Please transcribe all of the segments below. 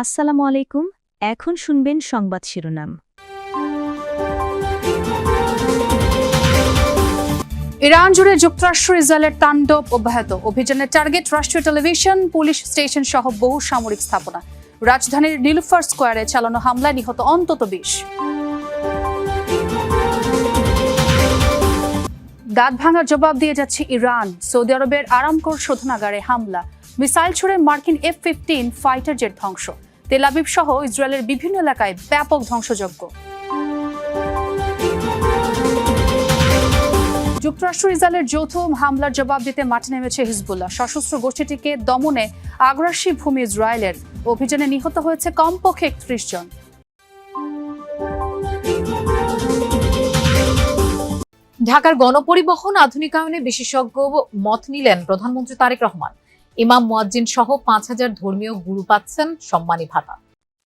আসসালামু আলাইকুম। এখন শুনবেন সংবাদ শিরোনাম। ইরান জুড়ে যুক্তরাষ্ট্র ইসরায়েলের তাণ্ডব অব্যাহত। অভিযানের টার্গেট রাষ্ট্রীয় টেলিভিশন, পুলিশ স্টেশন সহ বহু সামরিক স্থাপনা। রাজধানীর নীলুফার স্কয়ারে চালানো হামলায় নিহত অন্তত ২০। দাঁত ভাঙার জবাব দিয়ে যাচ্ছে ইরান। সৌদি আরবের আরামকোর শোধনাগারে হামলা, মিসাইল ছুড়ে মার্কিন F-15 ফাইটার জেট ধ্বংস। তেল আবিব সহ ইসরায়েলের বিভিন্ন এলাকায় ব্যাপক ধ্বংসযজ্ঞ। যুক্তরাষ্ট্র ইসরায়েলের যৌথ হামলার জবাব দিতে মাঠে নেমেছে হিজবুল্লাহ। সশস্ত্র গোষ্ঠীটিকে দমনে আগ্রাসী ভূমি ইসরায়েলের। অভিযানে নিহত হয়েছে কমপক্ষে ৩১ জন। ঢাকার গণপরিবহন আধুনিকায়নে বিশেষজ্ঞ মত নিলেন প্রধানমন্ত্রী তারেক রহমান। ইমাম মুয়াজ্জিন সহ ৫,০০০ ধর্মীয় গুরু পাচ্ছেন সম্মানী ভাতা।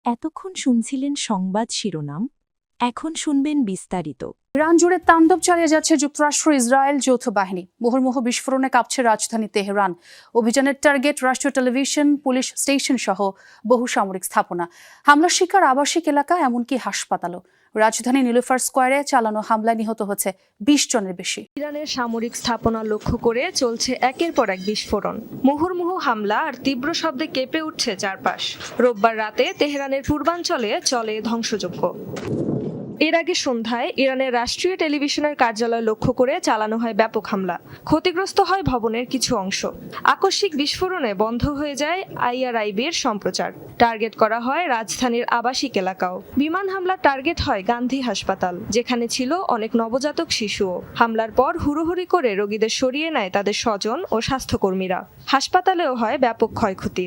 এতক্ষণ শুনছিলেন সংবাদ শিরোনাম, এখন শুনবেন বিস্তারিত। ইরান জুড়ে তাণ্ডব চালিয়ে যাচ্ছে যুক্তরাষ্ট্র ইসরায়েল যৌথ বাহিনী। মুহুর্মুহু বিস্ফোরণে কাঁপছে রাজধানী তেহরান। অভিযানের টার্গেট রাষ্ট্রীয় টেলিভিশন, পুলিশ স্টেশন সহ বহু সামরিক স্থাপনা। হামলার শিকার আবাসিক এলাকা, এমনকি হাসপাতালও। রাজধানী নীলুফার স্কয়ারে চালানো হামলায় নিহত হচ্ছে ২০ জনের বেশি। ইরানের সামরিক স্থাপনা লক্ষ্য করে চলছে একের পর এক বিস্ফোরণ। মুহুর্মুহু হামলা আর তীব্র শব্দে কেঁপে উঠছে চারপাশ। রোববার রাতে তেহরানের পূর্বাঞ্চলে চলে ধ্বংসযজ্ঞ। এর আগে সন্ধ্যায় ইরানের রাষ্ট্রীয় টেলিভিশনের কার্যালয় লক্ষ্য করে চালানো হয় ব্যাপক হামলা। ক্ষতিগ্রস্ত হয় ভবনের কিছু অংশ। আকস্মিক বিস্ফোরণে বন্ধ হয়ে যায় IRIB-র সম্প্রচার। টার্গেট করা হয় রাজধানীর আবাসিক এলাকাও। বিমান হামলার টার্গেট হয় গান্ধী হাসপাতাল, যেখানে ছিল অনেক নবজাতক শিশুও। হামলার পর হুড়োহুড়ি করে রোগীদের সরিয়ে নেয় তাদের স্বজন ও স্বাস্থ্যকর্মীরা। হাসপাতালেও হয় ব্যাপক ক্ষয়ক্ষতি।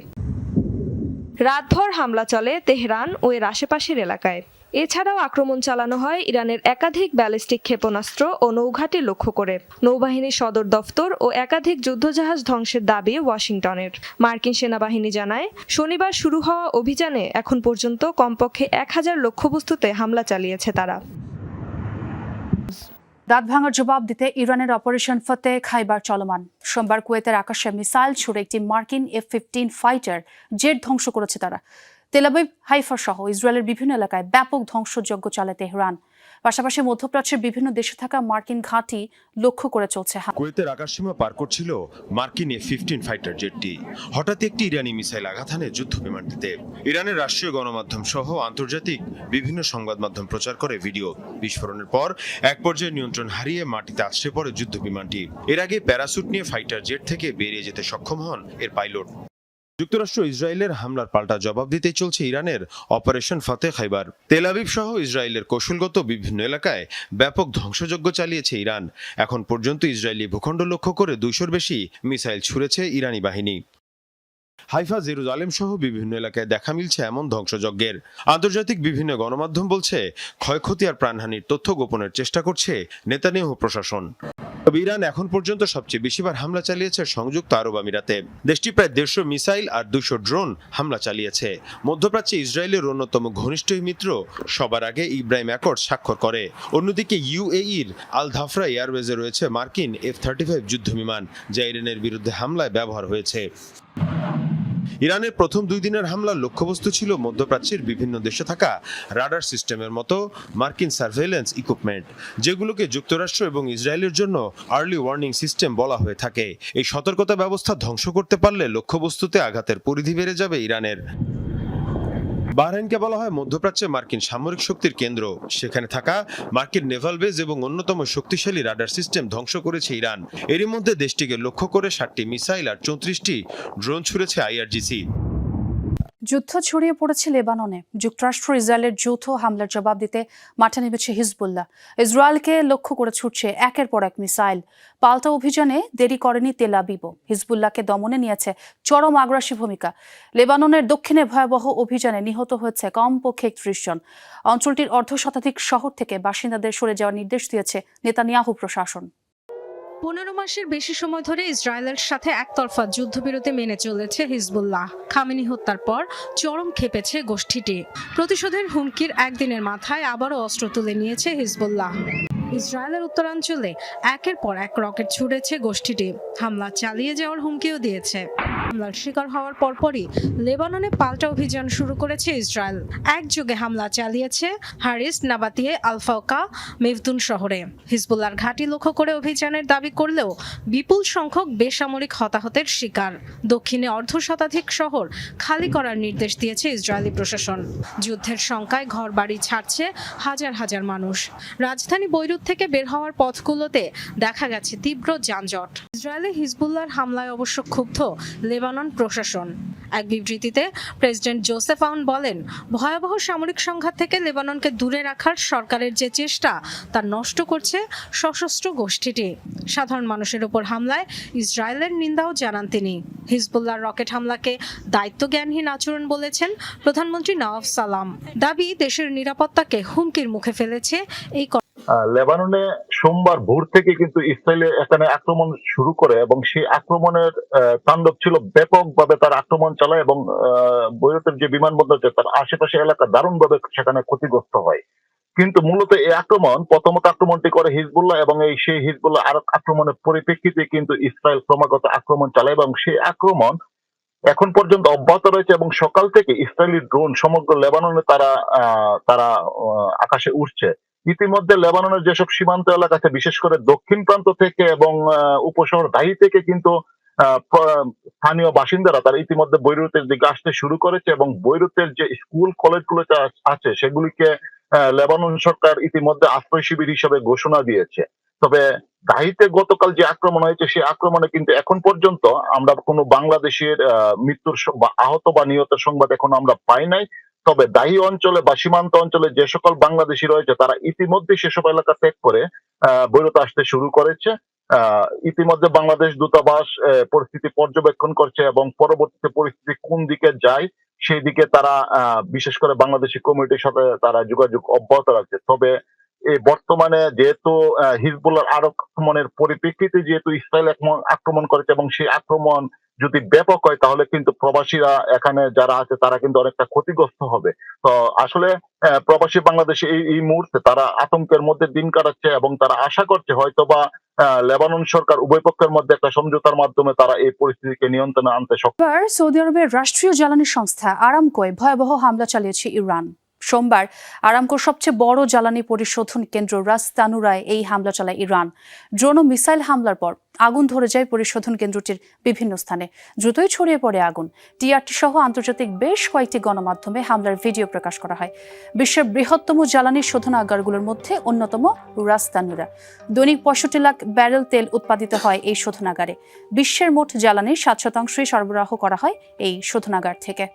রাতভর হামলা চলে তেহরান ও এর আশেপাশের এলাকায়। এছাড়াও আক্রমণ চালানো হয় ইরানের একাধিক ব্যালিস্টিক ক্ষেপণাস্ত্র ও নৌঘাঁটি লক্ষ্য করে। নৌবাহিনীর সদর দফতর ও একাধিক যুদ্ধজাহাজ ধ্বংসের দাবি ওয়াশিংটনের। মার্কিন সেনাবাহিনী জানায়, শনিবার শুরু হওয়া অভিযানে এখন পর্যন্ত কমপক্ষে ১,০০০ লক্ষ্যবস্তুতে হামলা চালিয়েছে তারা। দাঁত ভাঙার জবাব দিতে ইরানের অপারেশন ফতে খাইবার চলমান। সোমবার কুয়েতের আকাশে মিসাইল ছুড়ে একটি মার্কিন F-15 ফাইটার জেট ধ্বংস করেছে তারা। তেল আবিব, হাইফা সহ ইসরায়েলের বিভিন্ন এলাকায় ব্যাপক ধ্বংসযজ্ঞ চালায় তেহরান। পাশাপাশি মধ্যপ্রাচ্যের বিভিন্ন দেশে থাকা মার্কিন ঘাঁটি লক্ষ্য করে চলছে। কুয়েতের আকাশসীমা পার করছিল মার্কিন F-15 ফাইটার জেটটি। হঠাৎ একটি ইরানি মিসাইল আঘাত হানে যুদ্ধ বিমানটিতে। ইরানের রাষ্ট্রীয় গণমাধ্যম সহ আন্তর্জাতিক বিভিন্ন সংবাদ মাধ্যম প্রচার করে ভিডিও। বিস্ফোরণের পর এক পর্যায়ে নিয়ন্ত্রণ হারিয়ে মাটিতে আছড়ে পড়ে যুদ্ধ বিমানটি। এর আগে প্যারাসুট নিয়ে ফাইটার জেট থেকে বেরিয়ে যেতে সক্ষম হন এর পাইলট। যুক্তরাষ্ট্র ইসরায়েলের হামলার পাল্টা জবাব দিতেই চলছে ইরানের অপারেশন ফতে খাইবার। তেল আবিব সহ ইসরায়েলের কৌশলগত বিভিন্ন এলাকায় ব্যাপক ধ্বংসযজ্ঞ চালিয়েছে ইরান। এখন পর্যন্ত ইসরায়েলি ভূখণ্ড লক্ষ্য করে ২০০-র বেশি মিসাইল ছুড়েছে ইরানি বাহিনী। হাইফা, জেরুজালেম সহ বিভিন্ন এলাকায় দেখা মিলছে এমন ধ্বংসযজ্ঞের। আন্তর্জাতিক বিভিন্ন গণমাধ্যম বলছে, ক্ষয়ক্ষতি আর প্রাণহানির তথ্য গোপনের চেষ্টা করছে নেতানিয়াহু প্রশাসন। তবে ইরান এখন পর্যন্ত সবচেয়ে বেশিবার হামলা চালিয়েছে সংযুক্ত আরব আমিরাতে। দেশটি প্রায় ১৫০ মিসাইল আর ২০০ ড্রোন হামলা চালিয়েছে। মধ্যপ্রাচ্যে ইসরায়েলের অন্যতম ঘনিষ্ঠ মিত্র সবার আগে ইব্রাহিম অ্যাকর্ড স্বাক্ষর করে। অন্যদিকে UAE-র আল ধাফরা এয়ারওয়েজে রয়েছে মার্কিন F-35 যুদ্ধবিমান, যা ইরানের বিরুদ্ধে হামলায় ব্যবহার হয়েছে। ইরানের প্রথম ২ দিনের হামলার লক্ষ্যবস্তু ছিল মধ্যপ্রাচ্যের বিভিন্ন দেশে থাকা রাডার সিস্টেমের মতো মার্কিন সার্ভেইলেন্স ইকুইপমেন্ট, যেগুলোকে যুক্তরাষ্ট্র এবং ইসরায়েলের জন্য আর্লি ওয়ার্নিং সিস্টেম বলা হয়ে থাকে। এই সতর্কতা ব্যবস্থা ধ্বংস করতে পারলে লক্ষ্যবস্তুতে আঘাতের পরিধি বেড়ে যাবে ইরানের। বাহরাইনকে বলা হয় মধ্যপ্রাচ্যে মার্কিন সামরিক শক্তির কেন্দ্র। সেখানে থাকা মার্কিন নেভাল বেজ এবং অন্যতম শক্তিশালী রাডার সিস্টেম ধ্বংস করেছে ইরান। এরই মধ্যে দেশটিকে লক্ষ্য করে ৬০টি মিসাইল আর ৩৪টি ড্রোন ছুড়েছে IRGC। যুদ্ধ ছড়িয়ে পড়েছে লেবাননে। যুক্তরাষ্ট্র ইসরায়েলের যৌথ হামলার জবাব দিতে মাঠে নেমেছে হিজবুল্লাহ। ইসরায়েলকে লক্ষ্য করে ছুটছে একের পর এক মিসাইল। পাল্টা অভিযানে দেরি করেনি তেল আবিবও। হিজবুল্লাহকে দমনে নিয়েছে চরম আগ্রাসী ভূমিকা। লেবাননের দক্ষিণে ভয়াবহ অভিযানে নিহত হয়েছে কমপক্ষে ৩১ জন। অঞ্চলটির অর্ধশতাধিক শহর থেকে বাসিন্দাদের সরে যাওয়ার নির্দেশ দিয়েছে নেতানিয়াহু প্রশাসন। ১৫ মাসের বেশি সময় ধরে ইসরায়েলের সাথে একতরফা যুদ্ধবিরতি মেনে চলেছে হিজবুল্লাহ। খামেনি হত্যার পর চরম ক্ষেপেছে গোষ্ঠীটি। প্রতিশোধের হুমকির একদিনের মাথায় আবারও অস্ত্র তুলে নিয়েছে হিজবুল্লাহ। ইসরায়েলের উত্তরাঞ্চলে একের পর এক রকেট ছুড়েছে গোষ্ঠীটি, হামলা চালিয়ে যাওয়ার হুমকিও দিয়েছে। হামলার শিকার হওয়ার পরপরই লেবাননে পাল্টা অভিযান শুরু করেছে ইসরায়েল। একযোগে হামলা চালিয়েছে হারিস, নাবাতিয়ে, আলফাওকা, মেফদুন শহরে। হিজবুল্লাহর ঘাঁটি লক্ষ্য করে অভিযানের দাবি করলেও বিপুল সংখ্যক বেসামরিক হতাহতের শিকার। দক্ষিণে অর্ধশতাধিক শহর খালি করার নির্দেশ দিয়েছে ইসরায়েলি প্রশাসন। যুদ্ধের শঙ্কায় ঘরবাড়ি ছাড়ছে হাজার হাজার মানুষ। রাজধানী বৈরুত থেকে বের হওয়ার পথগুলোতে দেখা গেছে তীব্র যানজট। ইসরায়েলে হিজবুল্লাহর হামলায় অবশ্য ক্ষুব্ধ লেবানন প্রশাসন। এক বিবৃতিতে প্রেসিডেন্ট জোসেফ আউন বলেন, ভয়াবহ সামরিক সংঘাত থেকে লেবাননকে দূরে রাখার সরকারের যে চেষ্টা তা নষ্ট করছে সশস্ত্র গোষ্ঠীটি। সাধারণ মানুষের উপর হামলায় ইসরায়েলের নিন্দাও জানান তিনি। হিজবুল্লাহর রকেট হামলাকে দায়িত্বজ্ঞানহীন আচরণ বলেছেন প্রধানমন্ত্রী নওয়াফ সালাম। দাবি দেশের নিরাপত্তাকে হুমকির মুখে ফেলেছে এই। লেবাননে সোমবার ভোর থেকে কিন্তু ইসরায়েল এখানে আক্রমণ শুরু করে এবং সেই আক্রমণের তাণ্ডব ছিল, ব্যাপকভাবে তার আক্রমণ চালায় এবং বৈরুতের যে বিমানবন্দর আছে তার আশেপাশে এলাকা দারুণভাবে সেখানে ক্ষতিগ্রস্ত হয়। কিন্তু মূলত এই প্রথমত আক্রমণটি করে হিজবুল্লাহ এবং সেই হিজবুল্লাহ আরব আক্রমণের পরিপ্রেক্ষিতে কিন্তু ইসরায়েল ক্রমাগত আক্রমণ চালায় এবং সেই আক্রমণ এখন পর্যন্ত অব্যাহত রয়েছে এবং সকাল থেকে ইসরায়েলি ড্রোন সমগ্র লেবাননে তারা আকাশে উঠছে। ইতিমধ্যে লেবাননের যেসব সীমান্ত এলাকা আছে, বিশেষ করে দক্ষিণ প্রান্ত থেকে এবং উপশহর দাহি থেকে কিন্তু স্থানীয় বাসিন্দারা তারা ইতিমধ্যে বৈরুতের দিকে আসতে শুরু করেছে এবং বৈরুতের যে স্কুল কলেজগুলো আছে সেগুলিকে লেবানন সরকার ইতিমধ্যে আশ্রয় শিবির হিসেবে ঘোষণা দিয়েছে। তবে দাহিতে গতকাল যে আক্রমণ হয়েছে সেই আক্রমণে কিন্তু এখন পর্যন্ত আমরা কোনো বাংলাদেশের মৃত্যুর বা আহত বা নিহতের সংবাদ এখন আমরা পাই নাই। তবে দাহি অঞ্চলে বা সীমান্ত অঞ্চলে যে সকল বাংলাদেশি রয়েছে তারা ইতিমধ্যে সেসব এলাকা ত্যাগ করে বৈরুতে আসতে শুরু করেছে। ইতিমধ্যে বাংলাদেশ দূতাবাস পরিস্থিতি পর্যবেক্ষণ করছে এবং পরবর্তীতে পরিস্থিতি কোন দিকে যায় সেই দিকে তারা বিশেষ করে বাংলাদেশি কমিউনিটির সাথে তারা যোগাযোগ অব্যাহত রাখছে। তবে এই বর্তমানে যেহেতু হিজবুল্লাহর আক্রমণের পরিপ্রেক্ষিতে যেহেতু ইসরায়েল আক্রমণ করেছে এবং সেই আক্রমণ যদি ব্যাপক হয় তাহলে কিন্তু প্রবাসীরা এখানে যারা আছে তারা কিন্তু অনেকটা ক্ষতিগ্রস্ত হবে। তো আসলে প্রবাসী বাংলাদেশে এই মুহূর্তে তারা আতঙ্কের মধ্যে দিন কাটাচ্ছে এবং তারা আশা করছে হয়তোবা লেবানন সরকার উভয় পক্ষের মধ্যে একটা সমঝোতার মাধ্যমে তারা এই পরিস্থিতিকে নিয়ন্ত্রণে আনতে সক্ষম। সৌদি আরবের রাষ্ট্রীয় জ্বালানি সংস্থা আরামকোয় ভয়াবহ হামলা চালিয়েছে ইরান। সোমবার আরামকোর সবচেয়ে বড় জ্বালানি পরিশোধন কেন্দ্র রাস তানুরায় এই হামলা চালায় ইরান। ড্রোন ও মিসাইল হামলার পর আগুন ধরে যায় পরিশোধন কেন্দ্রটির বিভিন্ন স্থানে। দ্রুতই ছড়িয়ে পড়ে আগুন। টিআরটি সহ আন্তর্জাতিক বেশ কয়েকটি গণমাধ্যমে হামলার ভিডিও প্রকাশ করা হয়। বিশ্বের বৃহত্তম জ্বালানি শোধনাগারগুলোর মধ্যে অন্যতম রাস তানুরা। দৈনিক ৬৫ লাখ ব্যারেল তেল উৎপাদিত হয় এই শোধনাগারে। বিশ্বের মোট জ্বালানির ৭% সরবরাহ করা হয় এই শোধনাগার থেকে।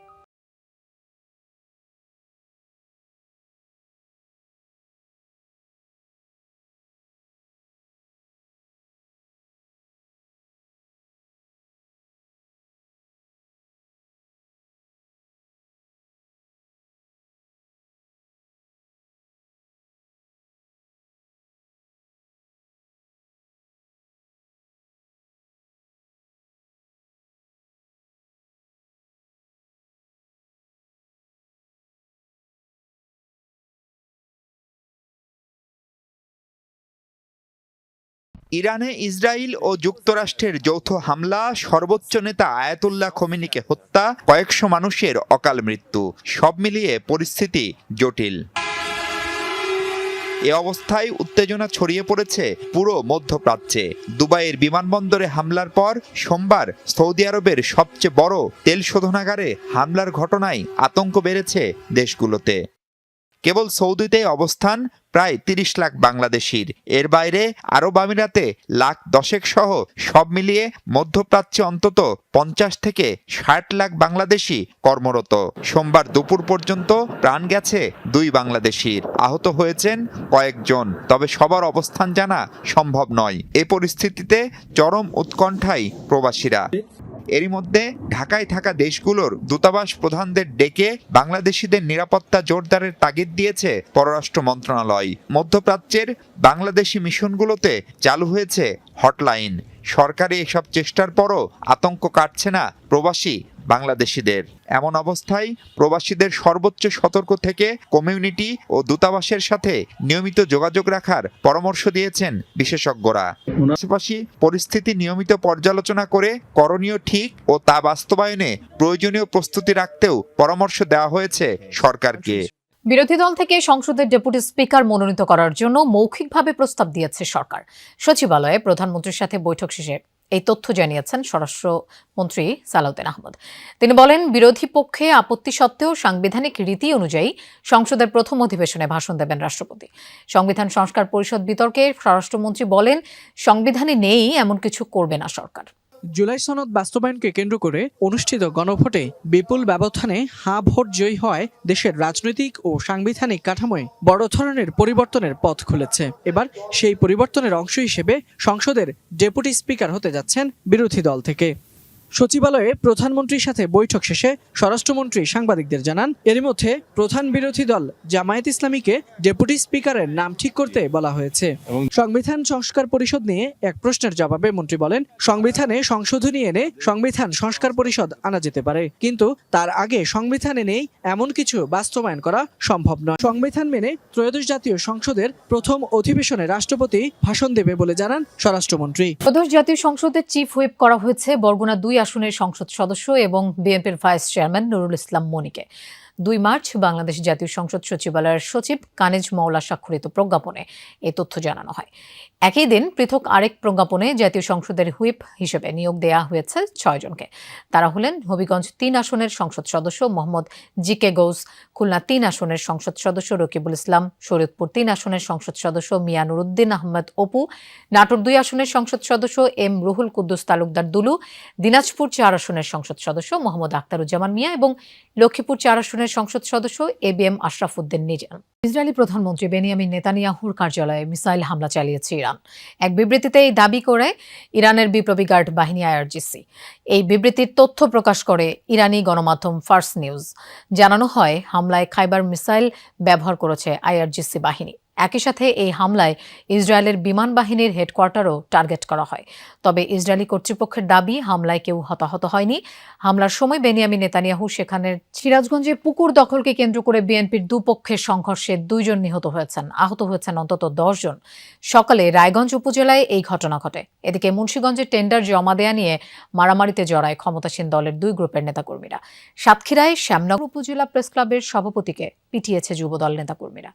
ইরানে ইসরায়েল ও যুক্তরাষ্ট্রের যৌথ হামলা, সর্বোচ্চ নেতা আয়াতুল্লাহ খোমেনিকে হত্যা, কয়েকশো মানুষের অকাল মৃত্যু, সব মিলিয়ে পরিস্থিতি জটিল। এ অবস্থায় উত্তেজনা ছড়িয়ে পড়েছে পুরো মধ্যপ্রাচ্যে। দুবাইয়ের বিমানবন্দরে হামলার পর সোমবার সৌদি আরবের সবচেয়ে বড় তেল শোধনাগারে হামলার ঘটনায় আতঙ্ক বেড়েছে দেশগুলোতে। কেবল সৌদিতে অবস্থান প্রায় ৩০ লাখ বাংলাদেশির। এর বাইরে আরব আমিরাতে লাখ ১০ সহ সব মিলিয়ে মধ্যপ্রাচ্যে অন্তত ৫০ থেকে ৬০ লাখ বাংলাদেশি কর্মরত। সোমবার দুপুর পর্যন্ত প্রাণ গেছে ২ বাংলাদেশির, আহত হয়েছেন কয়েকজন, তবে সবার অবস্থান জানা সম্ভব নয়। এ পরিস্থিতিতে চরম উৎকণ্ঠায় প্রবাসীরা। এরই মধ্যে ঢাকায় থাকা দেশগুলোর দূতাবাস প্রধানদের ডেকে বাংলাদেশিদের নিরাপত্তা জোরদারের তাগিদ দিয়েছে পররাষ্ট্র মন্ত্রণালয়। মধ্যপ্রাচ্যের বাংলাদেশি মিশনগুলোতে চালু হয়েছে হটলাইন। সরকারি এসব চেষ্টার পরও আতঙ্ক কাটছে না প্রবাসী বাংলাদেশিদের। এমন অবস্থায় প্রবাসীদের সর্বোচ্চ সতর্ক থেকে কমিউনিটি ও দূতাবাসের সাথে নিয়মিত যোগাযোগ রাখার পরামর্শ দিয়েছেন বিশেষজ্ঞরা। পাশাপাশি পরিস্থিতি নিয়মিত পর্যালোচনা করে করণীয় ঠিক ও তা বাস্তবায়নে প্রয়োজনীয় প্রস্তুতি রাখতেও পরামর্শ দেওয়া হয়েছে সরকারকে। বিরোধী দল থেকে সংসদের ডেপুটি স্পিকার মনোনীত করার জন্য মৌখিকভাবে প্রস্তাব দিয়েছে সরকার। সচিবালয়ে প্রধানমন্ত্রীর সাথে বৈঠক শেষে এই তথ্য জানিয়েছেন স্বরাষ্ট্রমন্ত্রী সালাউদ্দিন আহমেদ। তিনি বলেন, বিরোধী পক্ষে আপত্তি সত্ত্বেও সাংবিধানিক রীতি অনুযায়ী সংসদের প্রথম অধিবেশনে ভাষণ দেবেন রাষ্ট্রপতি। সংবিধান সংস্কার পরিষদ বিতর্কে স্বরাষ্ট্রমন্ত্রী বলেন, সংবিধানে নেই এমন কিছু করবে না সরকার। জুলাই সনদ বাস্তবায়নকে কেন্দ্র করে অনুষ্ঠিত গণভোটে বিপুল ব্যবধানে হাঁ ভোট জয়ী হওয়ায় দেশের রাজনৈতিক ও সাংবিধানিক কাঠামোয় বড় ধরনের পরিবর্তনের পথ খুলেছে। এবার সেই পরিবর্তনের অংশ হিসেবে সংসদের ডেপুটি স্পিকার হতে যাচ্ছেন বিরোধী দল থেকে। সচিবালয়ে প্রধানমন্ত্রীর সাথে বৈঠক শেষে স্বরাষ্ট্রমন্ত্রী সাংবাদিকদের জানান, এরই মধ্যে প্রধান বিরোধী দল জামায়াত ইসলামীকে ডেপুটি স্পিকারের নাম ঠিক করতে বলা হয়েছে। সংবিধান সংস্কার পরিষদ নিয়ে এক প্রশ্নের জবাবে মন্ত্রী বলেন, সংবিধানে সংশোধনী এনে সংবিধান সংস্কার পরিষদ আনা যেতে পারে, কিন্তু তার আগে সংবিধানে নেই এমন কিছু বাস্তবায়ন করা সম্ভব নয়। সংবিধান মেনে ত্রয়োদশ জাতীয় সংসদের প্রথম অধিবেশনে রাষ্ট্রপতি ভাষণ দেবে বলে জানান স্বরাষ্ট্রমন্ত্রী। ত্রয়োদশ জাতীয় সংসদের চিফ হুইপ করা হয়েছে বরগুনা 2 আসনের সংসদ সদস্য এবং বিএনপির ভাইস চেয়ারম্যান নুরুল ইসলাম মনিকে। 2 মার্চ বাংলাদেশ জাতীয় সংসদ সচিবালয়ের সচিব কানিজ মওলা স্বাক্ষরিত প্রজ্ঞাপনে এই তথ্য জানানো হয়। একই দিন পৃথক আরেক প্রজ্ঞাপনে জাতীয় সংসদের হুইপ হিসেবে নিয়োগ দেওয়া হয়েছে 6 জনকে। তারা হলেন হবিগঞ্জ 3 আসনের সংসদ সদস্য মোহাম্মদ জিকে গৌস, খুলনা 3 আসনের সংসদ সদস্য রকিবুল ইসলাম, শরীয়তপুর 3 আসনের সংসদ সদস্য মিয়া নুরুদ্দিন আহমেদ অপু, নাটোর 2 আসনের সংসদ সদস্য এম রুহুল কুদ্দুস তালুকদার দুলু, দিনাজপুর 4 আসনের সংসদ সদস্য মোহাম্মদ আখতারুজ্জামান মিয়া এবং লক্ষ্মীপুর 4 আসনের সংসদ সদস্য এবিএম আশরাফ উদ্দিন নিজাম। ইসরায়েলি প্রধানমন্ত্রী বেনিয়ামিন নেতানিয়াহুর কার্যালয়ে মিসাইল হামলা চালিয়েছে ইরান। এক বিবৃতিতে এই দাবি করে ইরানের বিপ্লবী গার্ড বাহিনী আইআরজিসি। এই বিবৃতির তথ্য প্রকাশ করে ইরানি গণমাধ্যম ফার্স নিউজ। জানানো হয়, হামলায় খাইবার মিসাইল ব্যবহার করেছে আইআরজিসি বাহিনী। একই সাথে এই হামলায় ইসরায়েলের বিমান বাহিনীর হেডকোয়ার্টারও টার্গেট করা হয়। তবে ইসরায়েলি কর্তৃপক্ষের দাবি, হামলায় কেউ হতাহত হয়নি। হামলার সময় বেনিয়ামিন নেতানিয়াহু সেখানের সিরাজগঞ্জে পুকুর দখলকে কেন্দ্র করে বিএনপির দুপক্ষের সংঘর্ষে 2 জন নিহত হয়েছেন, আহত হয়েছেন অন্তত 10 জন। সকালে রায়গঞ্জ উপজেলায় এই ঘটনা ঘটে। এদিকে মুন্সিগঞ্জে টেন্ডার জমা দেয়া নিয়ে মারামারিতে জড়ায় ক্ষমতাসীন দলের 2 গ্রুপের নেতাকর্মীরা। সাতক্ষীরায় শ্যামনগর উপজেলা প্রেস ক্লাবের সভাপতিকে পিটিয়েছে যুবদল নেতাকর্মীরা।